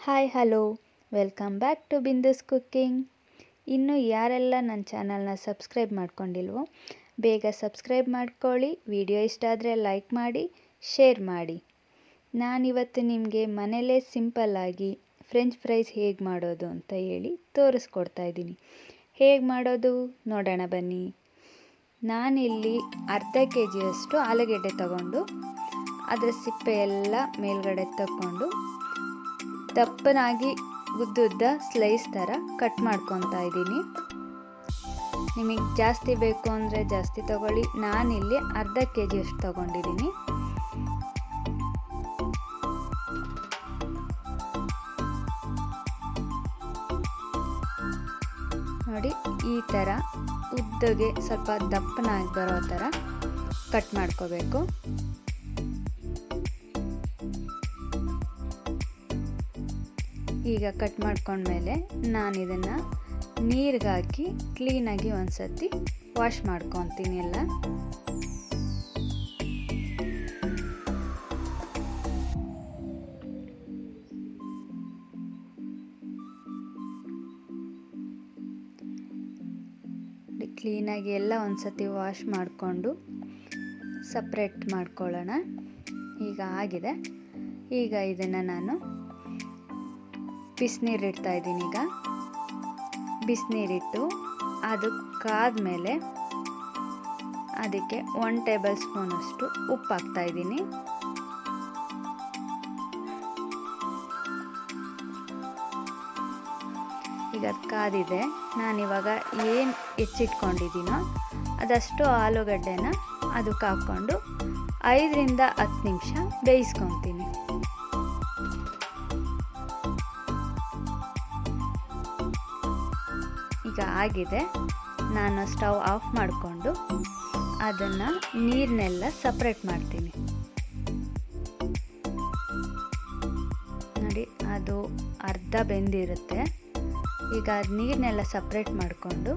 Hi hello welcome back to Bindu's cooking. ಇನ್ನೂ ಯಾರೆಲ್ಲ ನನ್ನ ಚಾನಲ್ನ ಸಬ್ಸ್ಕ್ರೈಬ್ ಮಾಡ್ಕೊಂಡಿಲ್ವೋ ಬೇಗ ಸಬ್ಸ್ಕ್ರೈಬ್ ಮಾಡ್ಕೊಳ್ಳಿ. ವಿಡಿಯೋ ಇಷ್ಟ ಆದರೆ ಲೈಕ್ ಮಾಡಿ, ಶೇರ್ ಮಾಡಿ. ನಾನಿವತ್ತು ನಿಮಗೆ ಮನೇಲೇ ಸಿಂಪಲ್ಲಾಗಿ ಫ್ರೆಂಚ್ ಫ್ರೈಸ್ ಹೇಗೆ ಮಾಡೋದು ಅಂತ ಹೇಳಿ ತೋರಿಸ್ಕೊಡ್ತಾ ಇದ್ದೀನಿ. ಹೇಗೆ ಮಾಡೋದು ನೋಡೋಣ ಬನ್ನಿ. ನಾನಿಲ್ಲಿ ಅರ್ಧ kg ಆಲೂಗೆಡ್ಡೆ ತಗೊಂಡು ಅದರ ಸಿಪ್ಪೆ ಎಲ್ಲ ಮೇಲ್ಗಡೆ ತಗೊಂಡು ದಪ್ಪನಾಗಿ ಉದ್ದುದ್ದ ಸ್ಲೈಸ್ ಥರ ಕಟ್ ಮಾಡ್ಕೊತಾ ಇದ್ದೀನಿ. ನಿಮಗೆ ಜಾಸ್ತಿ ಬೇಕು ಅಂದರೆ ಜಾಸ್ತಿ ತಗೊಳ್ಳಿ. ನಾನಿಲ್ಲಿ ಅರ್ಧ kg ತಗೊಂಡಿದ್ದೀನಿ. ನೋಡಿ, ಈ ಥರ ಉದ್ದಗೆ ಸ್ವಲ್ಪ ದಪ್ಪನಾಗಿ ಬರೋ ಥರ ಕಟ್ ಮಾಡ್ಕೋಬೇಕು. ಈಗ ಕಟ್ ಮಾಡ್ಕೊಂಡ್ಮೇಲೆ ನಾನು ಇದನ್ನು ನೀರಿಗೆ ಹಾಕಿ ಕ್ಲೀನಾಗಿ ಒಂದು ಸತಿ ವಾಶ್ ಮಾಡ್ಕೊತೀನಿ ಎಲ್ಲ. ಕ್ಲೀನಾಗಿ ಎಲ್ಲ ಒಂದು ಸತಿ ವಾಶ್ ಮಾಡಿಕೊಂಡು ಸಪ್ರೇಟ್ ಮಾಡ್ಕೊಳ್ಳೋಣ. ಈಗ ಆಗಿದೆ. ಈಗ ಇದನ್ನು ನಾನು ಬಿಸಿನೀರು ಇಡ್ತಾ ಇದ್ದೀನಿ. ಈಗ ಬಿಸಿನೀರಿಟ್ಟು ಅದು ಕಾದ್ಮೇಲೆ ಅದಕ್ಕೆ 1 ಟೇಬಲ್ ಸ್ಪೂನಷ್ಟು ಉಪ್ಪು ಹಾಕ್ತಾ ಇದ್ದೀನಿ. ಈಗ ಅದು ಕಾದಿದೆ. ನಾನಿವಾಗ ಏನು ಹೆಚ್ಚಿಟ್ಕೊಂಡಿದ್ದೀನೋ ಅದಷ್ಟು ಆಲೂಗಡ್ಡೆನ ಅದಕ್ಕೆ ಹಾಕ್ಕೊಂಡು 5 ರಿಂದ 10 ನಿಮಿಷ ಬೇಯಿಸ್ಕೊತೀನಿ. ಈಗ ಆಗಿದೆ. ನಾನು ಸ್ಟವ್ ಆಫ್ ಮಾಡಿಕೊಂಡು ಅದನ್ನು ನೀರನ್ನೆಲ್ಲ ಸಪ್ರೇಟ್ ಮಾಡ್ತೀನಿ. ನೋಡಿ, ಅದು ಅರ್ಧ ಬೆಂದಿರುತ್ತೆ. ಈಗ ಅದು ನೀರನ್ನೆಲ್ಲ ಸಪ್ರೇಟ್ ಮಾಡಿಕೊಂಡು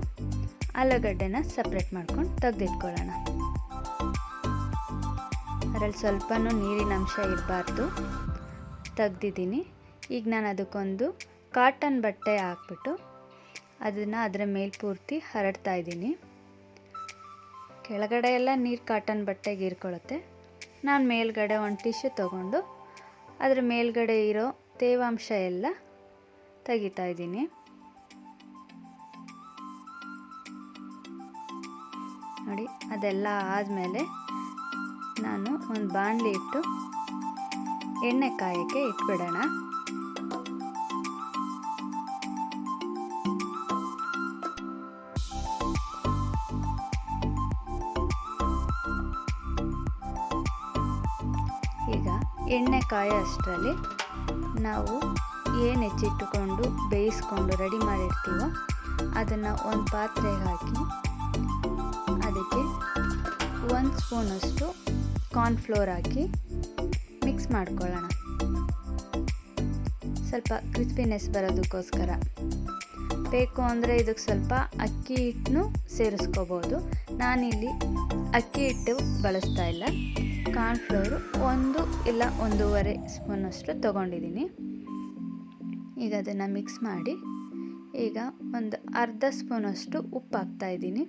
ಆಲೂಗಡ್ಡೆನ ಸಪ್ರೇಟ್ ಮಾಡ್ಕೊಂಡು ತೆಗೆದಿಟ್ಕೊಳ್ಳೋಣ. ಅದರಲ್ಲಿ ಸ್ವಲ್ಪನೂ ನೀರಿನ ಅಂಶ ಇರಬಾರ್ದು. ತೆಗ್ದಿದ್ದೀನಿ. ಈಗ ನಾನು ಅದಕ್ಕೊಂದು ಕಾಟನ್ ಬಟ್ಟೆ ಹಾಕ್ಬಿಟ್ಟು ಅದನ್ನು ಅದರ ಮೇಲೆ ಪೂರ್ತಿ ಹರಡ್ತಾ ಇದ್ದೀನಿ. ಕೆಳಗಡೆ ಎಲ್ಲ ನೀರು ಕಾಟನ್ ಬಟ್ಟೆಗೆ ಹೀರ್ಕೊಳ್ಳುತ್ತೆ. ನಾನು ಮೇಲ್ಗಡೆ ಒಂದು ಟಿಶ್ಯೂ ತೊಗೊಂಡು ಅದರ ಮೇಲ್ಗಡೆ ಇರೋ ತೇವಾಂಶ ಎಲ್ಲ ತೆಗಿತಾ ಇದ್ದೀನಿ. ನೋಡಿ, ಅದೆಲ್ಲ ಆದಮೇಲೆ ನಾನು ಒಂದು ಬಾಣಲಿ ಇಟ್ಟು ಎಣ್ಣೆ ಕಾಯೋಕ್ಕೆ ಇಟ್ಬಿಡೋಣ. ಈಗ ಎಣ್ಣೆ ಕಾಯೋ ಅಷ್ಟರಲ್ಲಿ ನಾವು ಏನು ಹೆಚ್ಚಿಟ್ಟುಕೊಂಡು ಬೇಯಿಸ್ಕೊಂಡು ರೆಡಿ ಮಾಡಿರ್ತೀವೋ ಅದನ್ನು ಒಂದು ಪಾತ್ರೆಗೆ ಹಾಕಿ ಅದಕ್ಕೆ 1 ಸ್ಪೂನಷ್ಟು ಕಾರ್ನ್ಫ್ಲೋರ್ ಹಾಕಿ ಮಿಕ್ಸ್ ಮಾಡ್ಕೊಳ್ಳೋಣ. ಸ್ವಲ್ಪ ಕ್ರಿಸ್ಪಿನೆಸ್ ಬರೋದಕ್ಕೋಸ್ಕರ. ಬೇಕು ಅಂದರೆ ಇದಕ್ಕೆ ಸ್ವಲ್ಪ ಅಕ್ಕಿ ಹಿಟ್ಟನ್ನು ಸೇರಿಸ್ಕೋಬೋದು. ನಾನಿಲ್ಲಿ ಅಕ್ಕಿ ಹಿಟ್ಟು ಬಳಸ್ತಾ ಇಲ್ಲ. ಕಾರ್ನ್ಫ್ಲೋರು 1 ಇಲ್ಲ 1.5 ಸ್ಪೂನಷ್ಟು ತೊಗೊಂಡಿದ್ದೀನಿ. ಈಗ ಅದನ್ನು ಮಿಕ್ಸ್ ಮಾಡಿ ಈಗ ಒಂದು ಅರ್ಧ ಸ್ಪೂನಷ್ಟು ಉಪ್ಪು ಹಾಕ್ತಾಯಿದ್ದೀನಿ.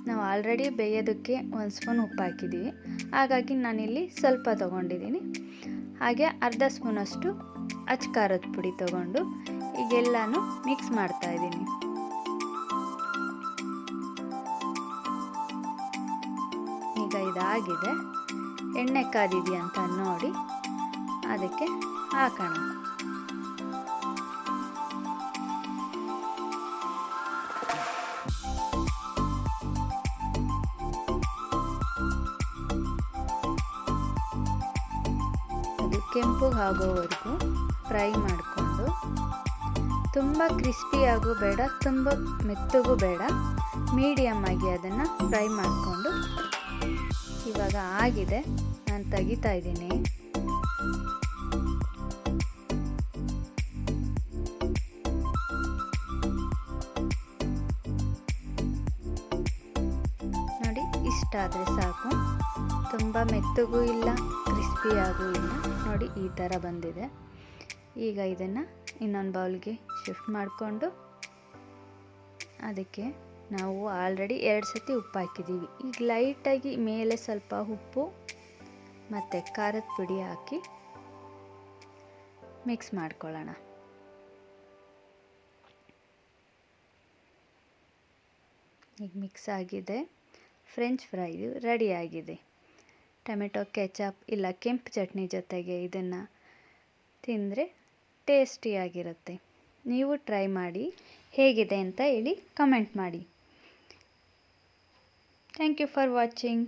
ನಾವು ಆಲ್ರೆಡಿ ಬೇಯೋದಕ್ಕೆ 1 ಸ್ಪೂನ್ ಉಪ್ಪು ಹಾಕಿದ್ದೀವಿ. ಹಾಗಾಗಿ ನಾನಿಲ್ಲಿ ಸ್ವಲ್ಪ ತೊಗೊಂಡಿದ್ದೀನಿ. ಹಾಗೆ ಅರ್ಧ ಸ್ಪೂನಷ್ಟು ಅಚ್ಚ ಖಾರದ ಪುಡಿ ತೊಗೊಂಡು ಈಗೆಲ್ಲನೂ ಮಿಕ್ಸ್ ಮಾಡ್ತಾಯಿದ್ದೀನಿ. ಈಗ ಇದಾಗಿದೆ. ಎಣ್ಣೆ ಕಾದಿದೆಯಾ ಅಂತ ನೋಡಿ ಅದಕ್ಕೆ ಹಾಕೋಣ. ಅದು ಕೆಂಪು ಆಗೋವರೆಗೂ ಫ್ರೈ ಮಾಡಿಕೊಂಡು, ತುಂಬ ಕ್ರಿಸ್ಪಿಯಾಗೂ ಬೇಡ, ತುಂಬ ಮೆತ್ತಗೂ ಬೇಡ, ಮೀಡಿಯಮ್ ಆಗಿ ಅದನ್ನು ಫ್ರೈ ಮಾಡಿಕೊಂಡು ಇವಾಗ ಆಗಿದೆ. ನಾನು ತೆಗಿತಾ ಇದ್ದೀನಿ. ನೋಡಿ, ಇಷ್ಟ ಆದರೆ ಸಾಕು. ತುಂಬ ಮೆತ್ತಗೂ ಇಲ್ಲ, ಕ್ರಿಸ್ಪಿಯಾಗೂ ಇಲ್ಲ. ನೋಡಿ, ಈ ಥರ ಬಂದಿದೆ. ಈಗ ಇದನ್ನು ಇನ್ನೊಂದು ಬೌಲ್ಗೆ ಶಿಫ್ಟ್ ಮಾಡಿಕೊಂಡು ಅದಕ್ಕೆ ನಾವು ಆಲ್ರೆಡಿ 2 ಸತಿ ಉಪ್ಪು ಹಾಕಿದ್ದೀವಿ. ಈಗ ಲೈಟಾಗಿ ಮೇಲೆ ಸ್ವಲ್ಪ ಉಪ್ಪು ಮತ್ತು ಖಾರದ ಪುಡಿ ಹಾಕಿ ಮಿಕ್ಸ್ ಮಾಡ್ಕೊಳ್ಳೋಣ. ಈಗ ಮಿಕ್ಸ್ ಆಗಿದೆ. ಫ್ರೆಂಚ್ ಫ್ರೈ ರೆಡಿಯಾಗಿದೆ. ಟೊಮೆಟೊ ಕೆಚಪ್ ಇಲ್ಲ ಕೆಂಪು ಚಟ್ನಿ ಜೊತೆಗೆ ಇದನ್ನು ತಿಂದರೆ ಟೇಸ್ಟಿಯಾಗಿರುತ್ತೆ. ನೀವು ಟ್ರೈ ಮಾಡಿ, ಹೇಗಿದೆ ಅಂತ ಹೇಳಿ ಕಮೆಂಟ್ ಮಾಡಿ. Thank you for watching.